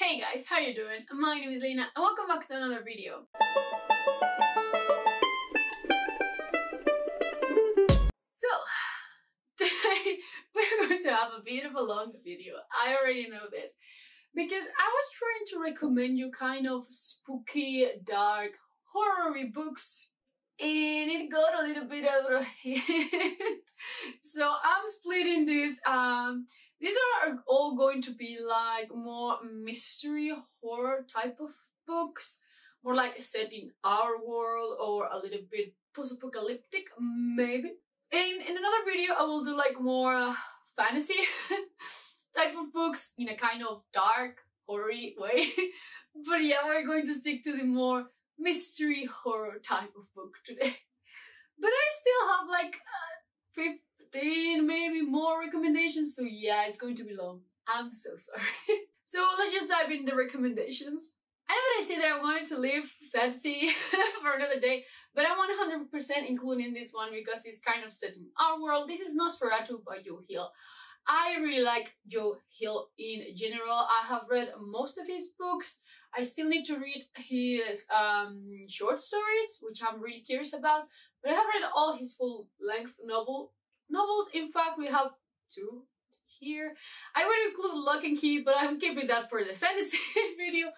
Hey guys, how you doing? My name is Lena and welcome back to another video. So, today we're going to have a beautiful long video. I already know this because I was trying to recommend you kind of spooky, dark, horror-y books and it got a little bit out of hand. So I'm splitting this. These are all going to be like more mystery horror type of books, more like set in our world or a little bit post-apocalyptic maybe. And in another video I will do like more fantasy type of books in a kind of dark horror-y way. But yeah, we're going to stick to the more mystery horror type of book today. But I still have like 15 maybe more recommendations, so yeah, it's going to be long. I'm so sorry. So let's just dive into the recommendations. I know that I say that I'm going to leave fantasy for another day, but I'm 100% including this one because it's kind of set in our world. This is Nosferatu by Joe Hill. I really like Joe Hill in general. I have read most of his books. I still need to read his short stories, which I'm really curious about. But I have read all his full-length novels. In fact, we have 2 here. I would include Lock and Key, but I'm keeping that for the fantasy video.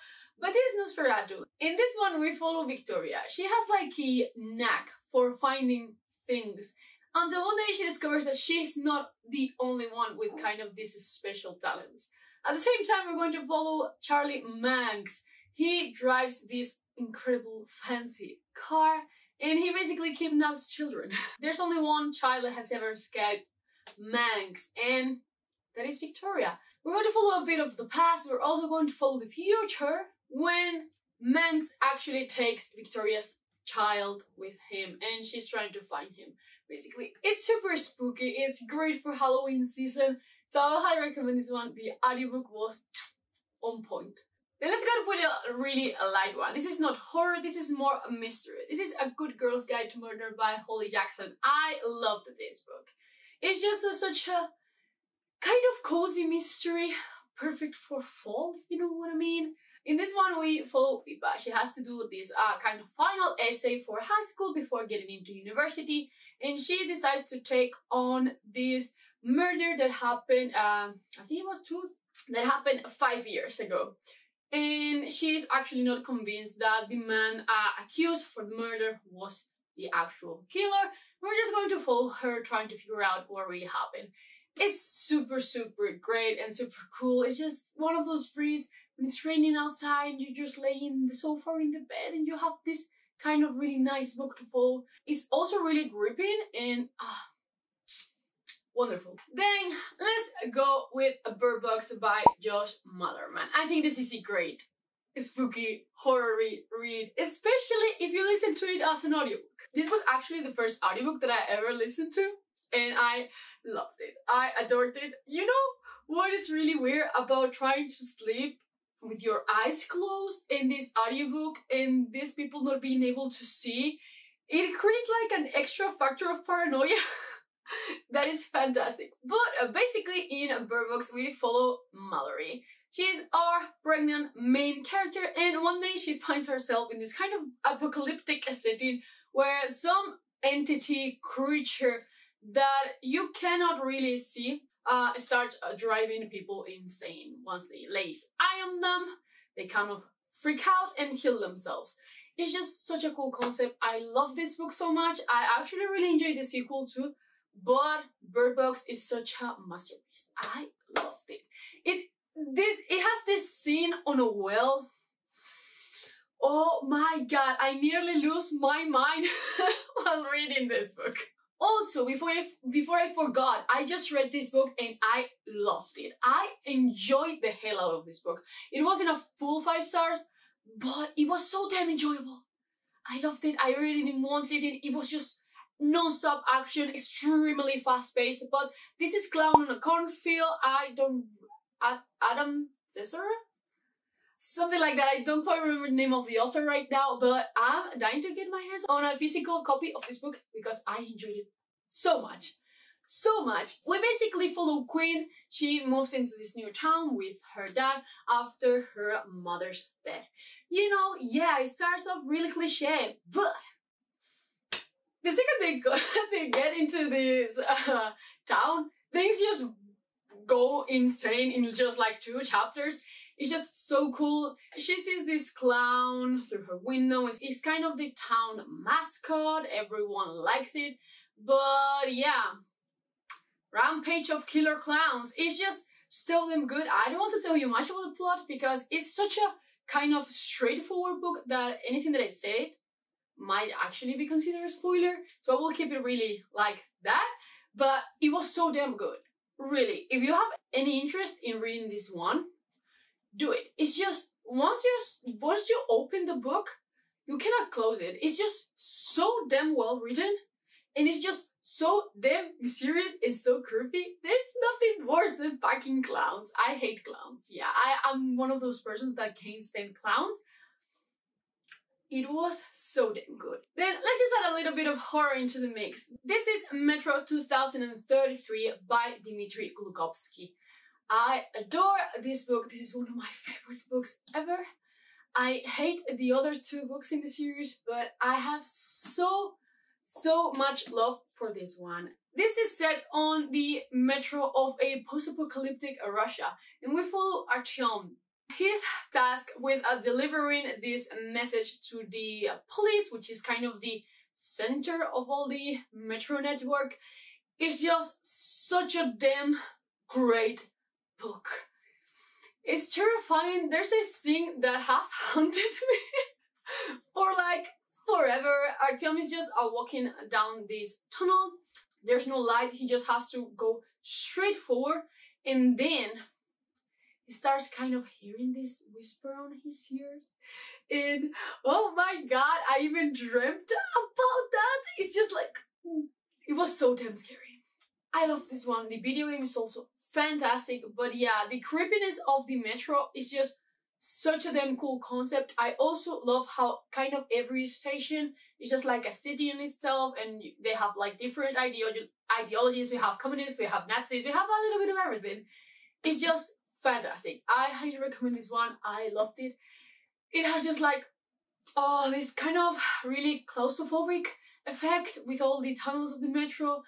But this is Nosferatu. In this one, we follow Victoria. She has like a knack for finding things. Until one day she discovers that she's not the only one with kind of these special talents. At the same time, we're going to follow Charlie Manx. He drives this incredible fancy car and he basically kidnaps children. There's only one child that has ever escaped Manx, and that is Victoria. We're going to follow a bit of the past. We're also going to follow the future when Manx actually takes Victoria's child with him and she's trying to find him. Basically, it's super spooky. It's great for Halloween season, so I highly recommend this one. The audiobook was on point. Then let's go to put a really light one. This is not horror, this is more a mystery. This is A Good Girl's Guide to Murder by Holly Jackson. I loved this book. It's just such a kind of cozy mystery, perfect for fall, if you know what I mean. In this one, we follow Pippa. She has to do this kind of final essay for high school before getting into university, and she decides to take on this murder that happened, I think it was that happened 5 years ago. And she's actually not convinced that the man accused for the murder was the actual killer. We're just going to follow her trying to figure out what really happened. It's super great and super cool. It's just one of those reads when it's raining outside and you're just laying in the sofa or in the bed and you have this kind of really nice book to follow. It's also really gripping and wonderful. Then let's go with Bird Box by Josh Malerman. I think this is a great spooky horror-y read, especially if you listen to it as an audiobook. This was actually the first audiobook that I ever listened to and I loved it. I adored it. You know what is really weird about trying to sleep with your eyes closed in this audiobook and these people not being able to see? It creates like an extra factor of paranoia. That is fantastic. But basically in Bird Box we follow Mallory. She's our pregnant main character and one day she finds herself in this kind of apocalyptic setting where some entity, creature that you cannot really see starts driving people insane. Once they lay eye on them, they kind of freak out and kill themselves. It's just such a cool concept. I love this book so much. I actually really enjoyed the sequel too. But Bird Box is such a masterpiece. I loved it. It has this scene on a well. Oh my god, I nearly lose my mind while reading this book. Also, before I forgot, I just read this book and I loved it. I enjoyed the hell out of this book. It wasn't a full 5 stars, but it was so damn enjoyable. I loved it. I read it in one sitting. It was just non-stop action, extremely fast-paced, but this is Clown on a Cornfield. Adam Cesar? Something like that. I don't quite remember the name of the author right now, but I'm dying to get my hands on a physical copy of this book because I enjoyed it so much. so much. We basically follow Queen. She moves into this new town with her dad after her mother's death. You know, yeah, it starts off really cliche, but the second they get into this town, things just go insane in just like 2 chapters. It's just so cool. She sees this clown through her window. It's kind of the town mascot. Everyone likes it. But yeah, rampage of killer clowns. It's just so damn good. I don't want to tell you much about the plot because it's such a kind of straightforward book that anything that I say might actually be considered a spoiler. So I will keep it really like that. But it was so damn good. Really. If you have any interest in reading this one, do it. It's just once you open the book, you cannot close it. It's just so damn well written, and it's just so damn mysterious and so creepy. There's nothing worse than fucking clowns. I hate clowns. Yeah, I'm one of those persons that can't stand clowns. It was so damn good. Then let's just add a little bit of horror into the mix. This is Metro 2033 by Dmitry Glukovsky. I adore this book. This is one of my favorite books ever. I hate the other 2 books in the series, but I have so much love for this one. This is set on the metro of a post-apocalyptic Russia, and we follow Artyom. He's tasked with delivering this message to the police, which is kind of the center of all the metro network. It's just such a damn great book. It's terrifying. There's a thing that has haunted me for like forever. Artyom is just walking down this tunnel. There's no light. He just has to go straight forward, and then he starts kind of hearing this whisper on his ears, and oh my god, I even dreamt about that. It's just like, it was so damn scary. I love this one. The video game is also fantastic, but yeah, the creepiness of the metro is just such a damn cool concept. I also love how kind of every station is just like a city in itself, and they have like different ideologies. We have communists, we have Nazis, we have a little bit of everything. It's just fantastic. I highly recommend this one. I loved it. It has just like, oh, this kind of really claustrophobic effect with all the tunnels of the metro.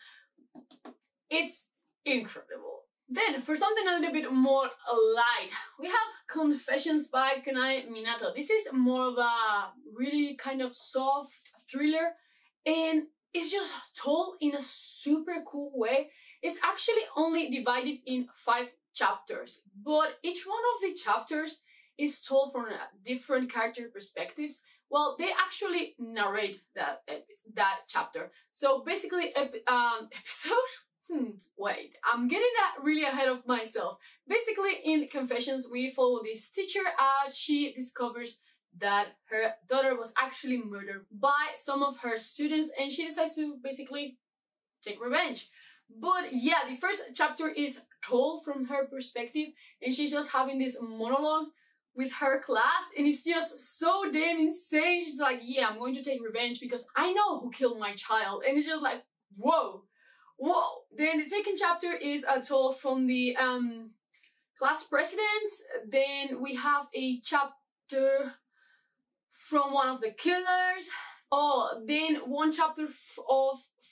It's incredible. Then, for something a little bit more light, we have Confessions by Kanai Minato. This is more of a really kind of soft thriller, and it's just told in a super cool way. It's actually only divided in 5 chapters, but each one of the chapters is told from different character perspectives. Well, they actually narrate that chapter. So basically, wait, I'm getting that really ahead of myself. Basically, in Confessions, we follow this teacher as she discovers that her daughter was actually murdered by some of her students, and she decides to basically take revenge. But yeah, the first chapter is told from her perspective, and she's just having this monologue with her class, and it's just so damn insane. She's like, yeah, I'm going to take revenge because I know who killed my child. And it's just like, whoa. Then the second chapter is told from the class presidents. Then we have a chapter from one of the killers. Oh, then one chapter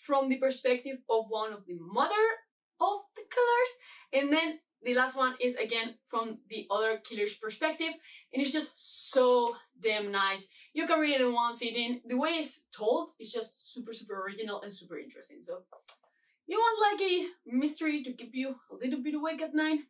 from the perspective of one of the mother of the killers. And then the last one is again from the other killer's perspective. And it's just so damn nice. You can read it in one sitting. The way it's told is just super original and super interesting. So you want like a mystery to keep you a little bit awake at night?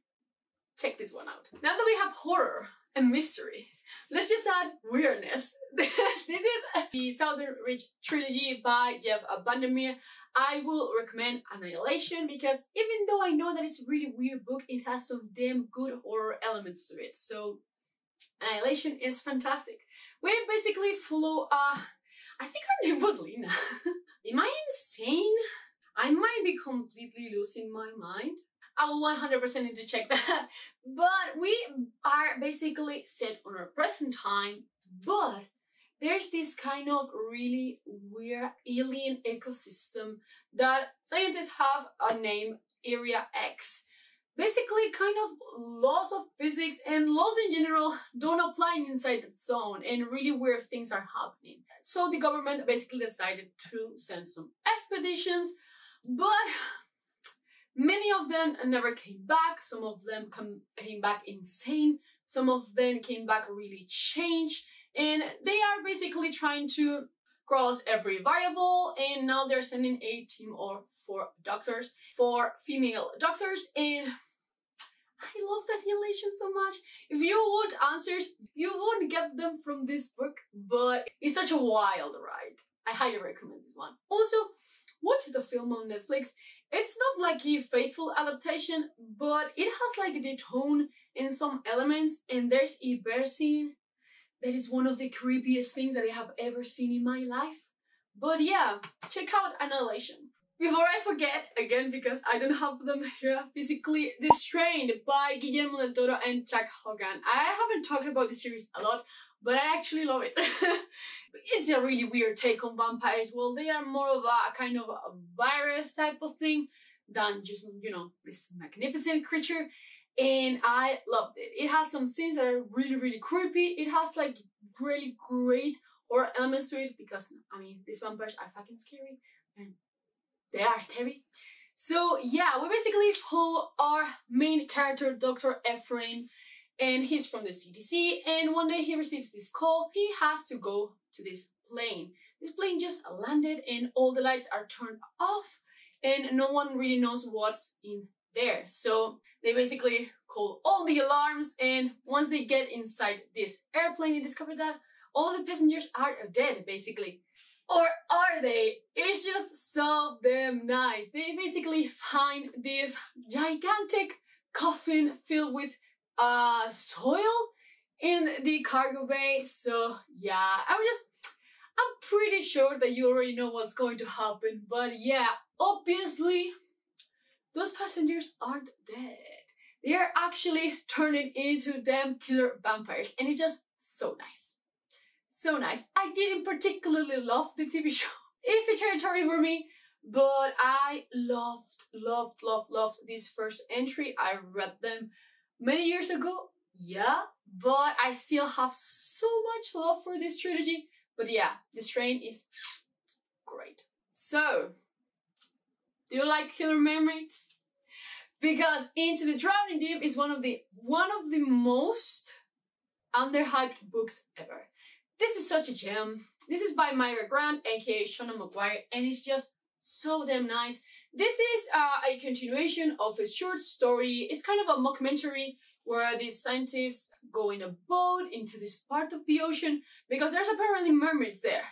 Check this one out. Now that we have horror and mystery, let's just add weirdness. This is the Southern Ridge trilogy by Jeff Vandermeer. I will recommend Annihilation because even though I know that it's a really weird book, it has some damn good horror elements to it. So Annihilation is fantastic. We basically follow, I think her name was Lena. Am I insane? I might be completely losing my mind. I will 100% need to check that. But we are basically set on our present time, but there's this kind of really weird alien ecosystem that scientists have a name, Area X. Basically, kind of laws of physics and laws in general don't apply inside that zone, and really weird things are happening. So the government basically decided to send some expeditions, but many of them never came back. Some of them came back insane. Some of them came back really changed, and they are basically trying to cross every variable, and now they're sending a team of 4 doctors, 4 female doctors, and I love that Annihilation so much. If you want answers, you won't get them from this book, but it's such a wild ride. I highly recommend this one. Also, watch the film on Netflix. It's not like a faithful adaptation, but it has like the tone and some elements, and there's a bear scene that is one of the creepiest things that I have ever seen in my life. But yeah, check out Annihilation. Before I forget, again, because I don't have them here physically, The Strain by Guillermo del Toro and Jack Hogan. I haven't talked about this series a lot, but I actually love it. It's a really weird take on vampires. Well, they are more of a kind of a virus type of thing than just, you know, this magnificent creature. And I loved it. It has some scenes that are really, really creepy. It has like really great horror elements to it because, I mean, these vampires are fucking scary and they are scary. So yeah, we basically follow our main character, Dr. Ephraim, and he's from the CDC, and one day he receives this call. He has to go to this plane. This plane just landed and all the lights are turned off and no one really knows what's in there. So they basically call all the alarms, and once they get inside this airplane, they discover that all the passengers are dead, basically. Or are they? It's just so damn nice. They basically find this gigantic coffin filled with soil in the cargo bay. So yeah, I'm pretty sure that you already know what's going to happen. But yeah, obviously, those passengers aren't dead. They are actually turning into damn killer vampires, and it's just so nice. So nice. I didn't particularly love the TV show, Iffy territory for me, but I loved this first entry. I read them many years ago, yeah, but I still have so much love for this trilogy. But yeah, The Strain is great. So, do you like killer mermaids? Because Into the Drowning Deep is one of the most underhyped books ever. This is such a gem. This is by Myra Grant, aka Shauna McGuire, and it's just so damn nice. This is a continuation of a short story. It's kind of a mockumentary where these scientists go in a boat into this part of the ocean because there's apparently mermaids there.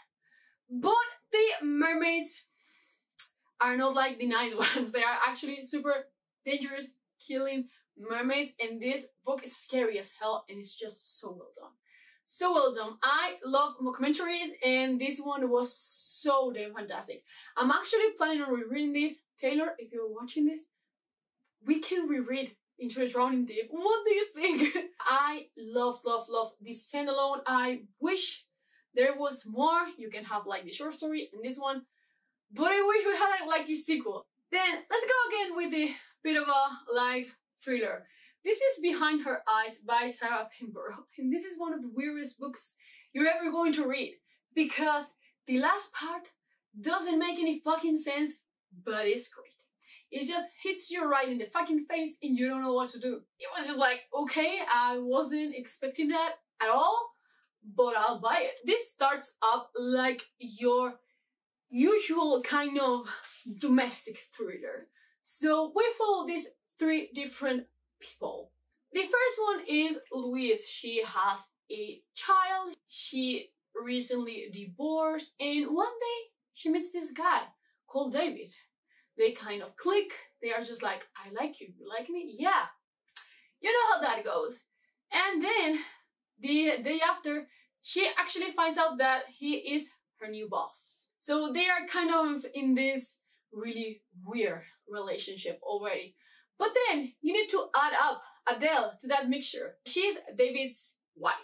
But the mermaids are not like the nice ones. They are actually super dangerous, killing mermaids, and this book is scary as hell, and it's just so well done. So well done. I love mockumentaries, and this one was so damn fantastic. I'm actually planning on rereading this. Taylor, if you're watching this, we can reread Into the Drowning Deep. What do you think? I love this standalone. I wish there was more. You can have like the short story and this one, but I wish we had like a sequel. Then let's go again with the bit of a light thriller. This is Behind Her Eyes by Sarah Pinborough, and this is one of the weirdest books you're ever going to read because the last part doesn't make any fucking sense, but it's great. It just hits you right in the fucking face and you don't know what to do. It was just like, okay, I wasn't expecting that at all, but I'll buy it. This starts up like your usual kind of domestic thriller. So we follow these 3 different people. The first one is Louise. She has a child. She recently divorced, and one day she meets this guy called David. They kind of click. They are just like, I like you. You like me? Yeah. You know how that goes. And then the day after, she actually finds out that he is her new boss. So they are kind of in this really weird relationship already. But then you need to add up Adele to that mixture. She's David's wife.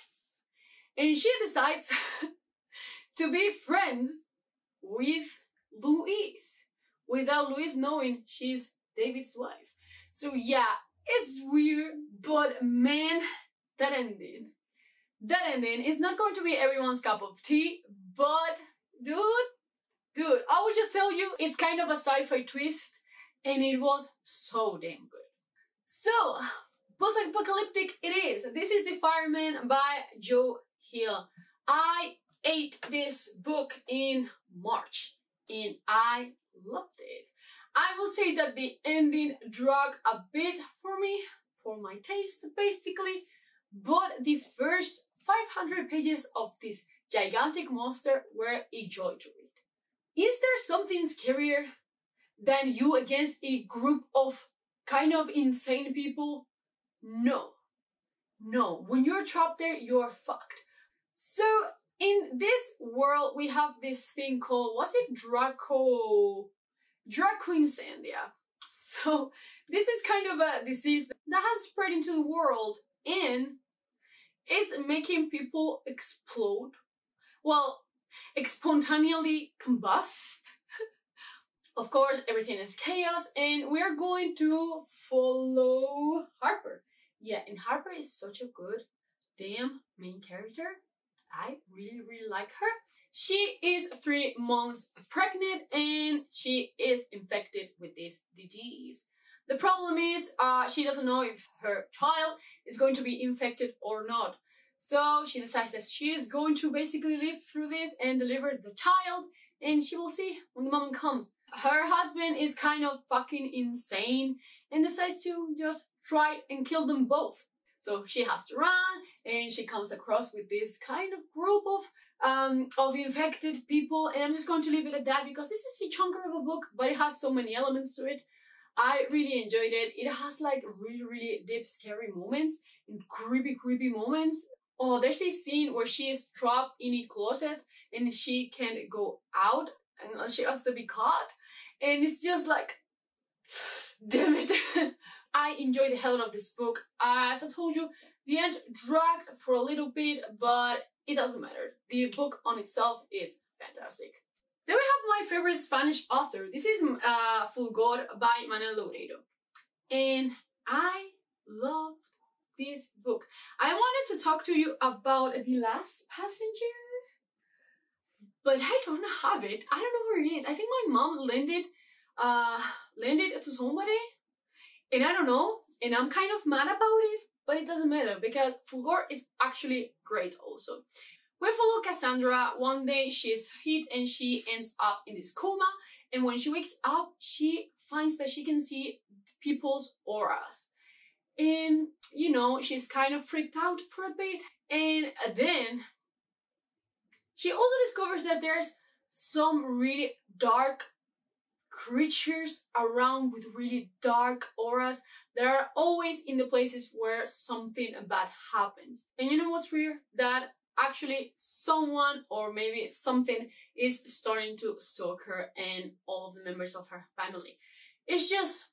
And she decides to be friends with Louise without Louise knowing she's David's wife. So yeah, it's weird, but man, that ending is not going to be everyone's cup of tea, but dude, I will just tell you, it's kind of a sci-fi twist, and it was so damn good. So, post-apocalyptic it is. This is The Fireman by Joe Hill. I ate this book in March, and I loved it. I will say that the ending dragged a bit for me, for my taste, basically, but the first 500 pages of this gigantic monster were a joy to read. Is there something scarier than you against a group of kind of insane people? No. When you're trapped there, you're fucked. So, in this world, we have this thing called, was it Dracoinsandia. So, this is kind of a disease that has spread into the world, and it's making people explode. Well, spontaneously combust. Of course, everything is chaos, and we're going to follow Harper. Yeah, and Harper is such a good damn main character. I really like her. She is 3 months pregnant, and she is infected with this disease. The problem is, she doesn't know if her child is going to be infected or not. So she decides that she is going to basically live through this and deliver the child, and she will see when the moment comes. Her husband is kind of fucking insane and decides to just try and kill them both. So she has to run, and she comes across with this kind of group of infected people, and I'm just going to leave it at that because this is a chunker of a book, but it has so many elements to it. I really enjoyed it. It has like really deep, scary moments and creepy moments. Oh, there's a scene where she is trapped in a closet and she can't go out and she has to be caught. And it's just like, damn it. I enjoyed the hell out of this book. As I told you, the end dragged for a little bit, but it doesn't matter. The book on itself is fantastic. Then we have my favorite Spanish author. This is Fulgor by Manel Loureiro. And I loved this book. I wanted to talk to you about The Last Passenger, but I don't have it. I don't know where it is. I think my mom lent it to somebody, and I don't know, and I'm kind of mad about it, but it doesn't matter because Fulgor is actually great also. We follow Cassandra. One day she's hit and she ends up in this coma, and when she wakes up, she finds that she can see people's auras. And, you know, she's kind of freaked out for a bit. And then she also discovers that there's some really dark creatures around with really dark auras that are always in the places where something bad happens. And you know what's weird? That actually someone or maybe something is starting to stalk her and all of the members of her family. It's just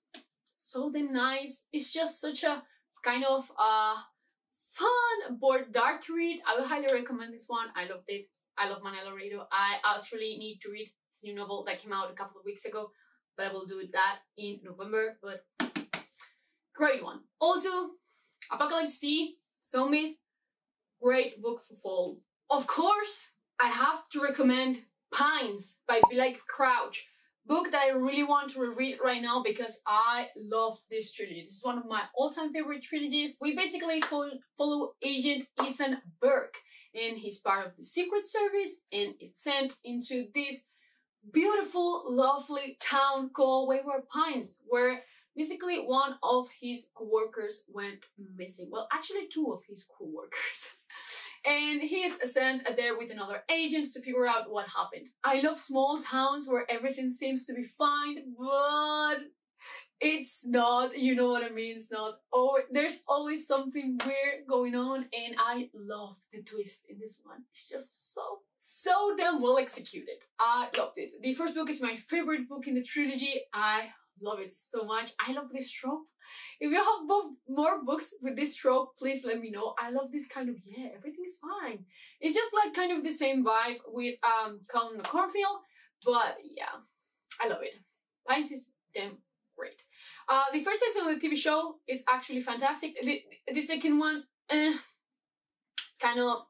so damn nice. It's just such a kind of fun but dark read. I would highly recommend this one. I loved it. I love Manel Loureiro. I actually need to read this new novel that came out a couple of weeks ago, but I will do that in November. But great one. Also, Apocalypse Sea, Zombies, great book for fall. Of course, I have to recommend Pines by Blake Crouch. Book that I really want to reread right now because I love this trilogy. This is one of my all-time favorite trilogies. We basically follow Agent Ethan Burke, and he's part of the Secret Service, and it's sent into this beautiful, lovely town called Wayward Pines, where basically one of his co-workers went missing. Well, actually 2 of his co-workers. And he is sent there with another agent to figure out what happened. I love small towns where everything seems to be fine, but it's not, you know what I mean? It's not. Oh, there's always something weird going on, and I love the twist in this one. It's just so damn well executed. I loved it. The first book is my favorite book in the trilogy. I love it so much. I love this trope. If you have more books with this trope, please let me know. I love this kind of, yeah, everything's fine. It's just like kind of the same vibe with Colin Cornfield, but yeah, I love it. Pines is damn great. The first season of the TV show is actually fantastic. The second one, kind of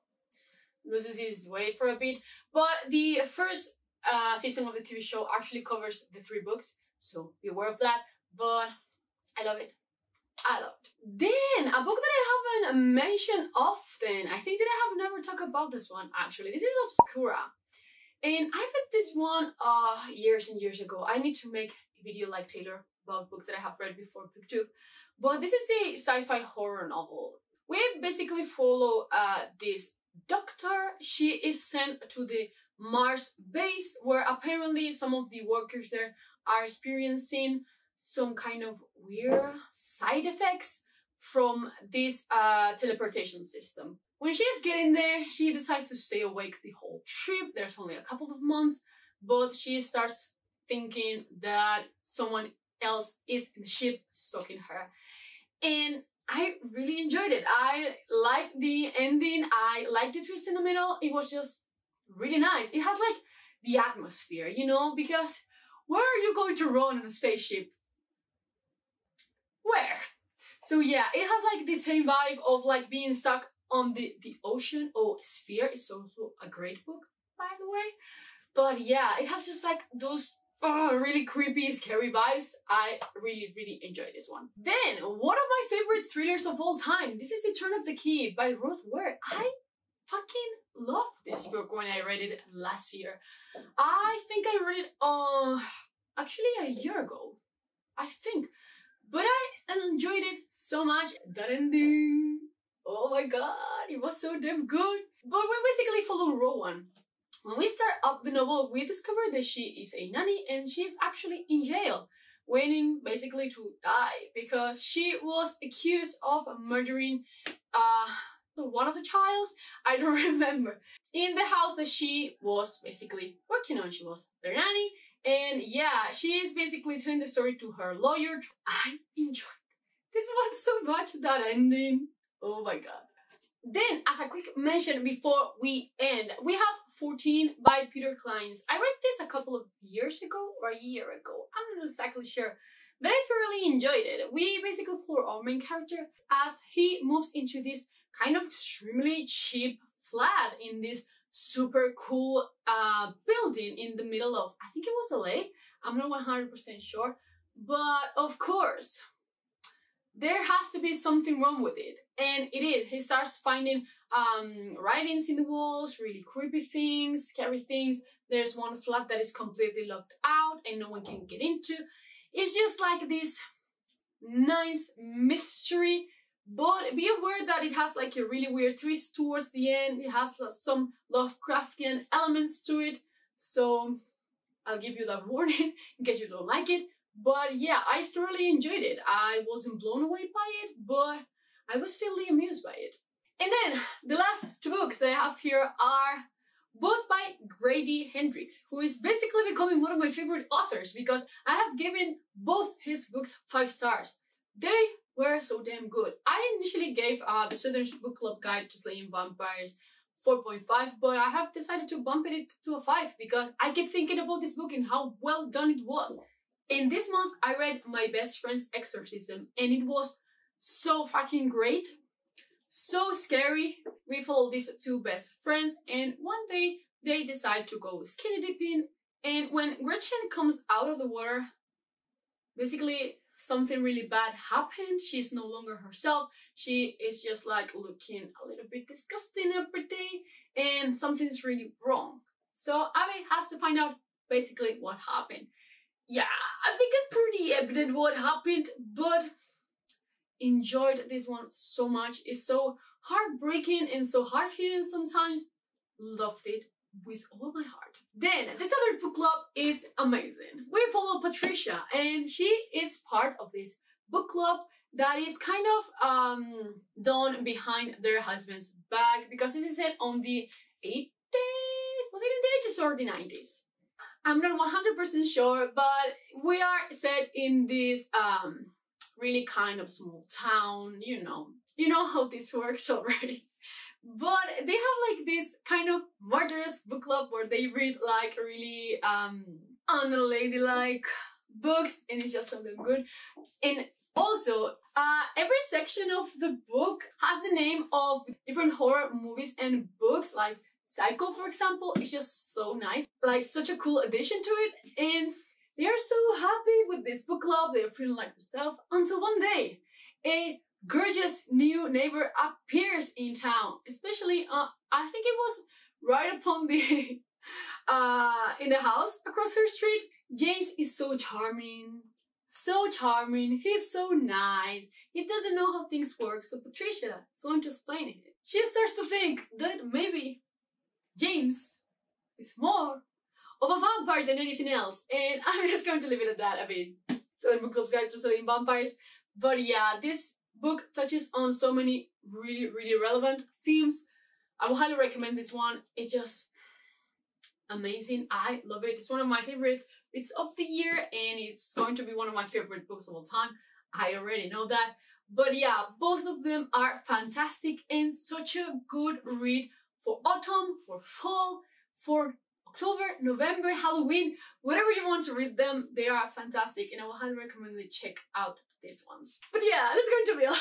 loses his way for a bit, but the first season of the TV show actually covers the 3 books, so be aware of that. But I love it. I love it. Then, a book that I haven't mentioned often, I think that I have never talked about this one actually. This is Obscura. And I read this one years and years ago. I need to make a video like Taylor about books that I have read before BookTube. But this is a sci-fi horror novel. We basically follow this doctor. She is sent to the Mars base where apparently some of the workers there are experiencing some kind of weird side effects from this teleportation system. When she is getting there, she decides to stay awake the whole trip. There's only a couple of months, but she starts thinking that someone else is in the ship stalking her. And I really enjoyed it. I liked the ending. I liked the twist in the middle. It was just really nice. It has like the atmosphere, you know, because where are you going to run in a spaceship? Where? So yeah, it has like the same vibe of like being stuck on the ocean. Oh, Sphere is also a great book, by the way. But yeah, it has just like those really creepy, scary vibes. I really, really enjoyed this one. Then, one of my favorite thrillers of all time. This is The Turn of the Key by Ruth Ware. I fucking loved this book when I read it last year. I think I read it actually a year ago, I think. But I enjoyed it so much. That ending, oh my god, it was so damn good. But we basically follow Rowan. When we start up the novel, we discover that she is a nanny and she is actually in jail, waiting basically to die because she was accused of murdering one of the childs, I don't remember, in the house that she was basically working on. She was their nanny. And yeah, she is basically telling the story to her lawyer. I enjoyed this one so much, that ending. Oh my god. Then, as a quick mention before we end, we have 14 by Peter Clines. I read this a couple of years ago or a year ago. I'm not exactly sure. But I thoroughly enjoyed it. We basically follow our main character as he moves into this kind of extremely cheap flat in this super cool building in the middle of, I think it was LA, I'm not 100% sure, but of course there has to be something wrong with it, and it is. He starts finding writings in the walls, really creepy things, scary things. There's one flat that is completely locked out and no one can get into. It's just like this nice mystery. But be aware that it has like a really weird twist towards the end. It has some Lovecraftian elements to it. So I'll give you that warning in case you don't like it. But yeah, I thoroughly enjoyed it. I wasn't blown away by it, but I was fairly amused by it. And then the last 2 books that I have here are both by Grady Hendrix, who is basically becoming one of my favorite authors because I have given both his books 5 stars. They were so damn good. I initially gave the Southern Book Club Guide to Slaying Vampires 4.5, but I have decided to bump it to a 5 because I kept thinking about this book and how well done it was. And this month I read My Best Friend's Exorcism and it was so fucking great, so scary. We follow these 2 best friends and one day they decide to go skinny dipping, and when Gretchen comes out of the water, basically something really bad happened. She's no longer herself. She is just like looking a little bit disgusting every day and something's really wrong. So Abby has to find out basically what happened. Yeah, I think it's pretty evident what happened, but enjoyed this one so much. It's so heartbreaking and so hard-hitting sometimes. Loved it with all my heart. Then, this other book club is amazing. We follow Patricia, and she is part of this book club that is kind of done behind their husband's back because this is set on the 80s? Was it in the 80s or the 90s? I'm not 100% sure, but we are set in this really kind of small town, you know how this works already. But they have like this kind of murderous book club where they read like really unladylike books, and it's just so damn good. And also, every section of the book has the name of different horror movies and books, like Psycho, for example. It's just so nice, like such a cool addition to it. And they are so happy with this book club. They're feeling like themselves until one day a gorgeous new neighbor appears in town. Especially, I think it was right upon the in the house across her street. James is so charming. So charming, he's so nice, he doesn't know how things work, so Patricia is going to explain it. She starts to think that maybe James is more of a vampire than anything else, and I'm just going to leave it at that. I mean, the book club's guys are studying vampires, but yeah, this book touches on so many really, really relevant themes. I would highly recommend this one. It's just amazing. I love it. It's one of my favorite reads of the year, and it's going to be one of my favorite books of all time. I already know that. But yeah, both of them are fantastic and such a good read for autumn, for fall, for October, November, Halloween, whatever you want to read them, they are fantastic, and I will highly recommend you check out these ones. But yeah, that's going to be all.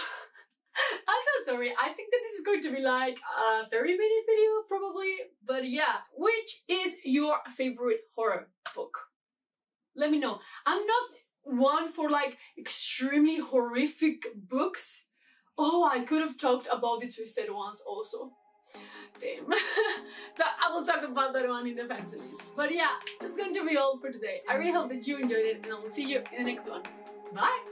I'm so sorry, I think that this is going to be like a 30-minute video probably, but yeah, which is your favorite horror book? Let me know. I'm not one for like extremely horrific books. Oh, I could have talked about the Twisted ones also. Damn. I will talk about that one in the fancy list. But yeah, that's going to be all for today. I really hope that you enjoyed it, and I will see you in the next one. Bye!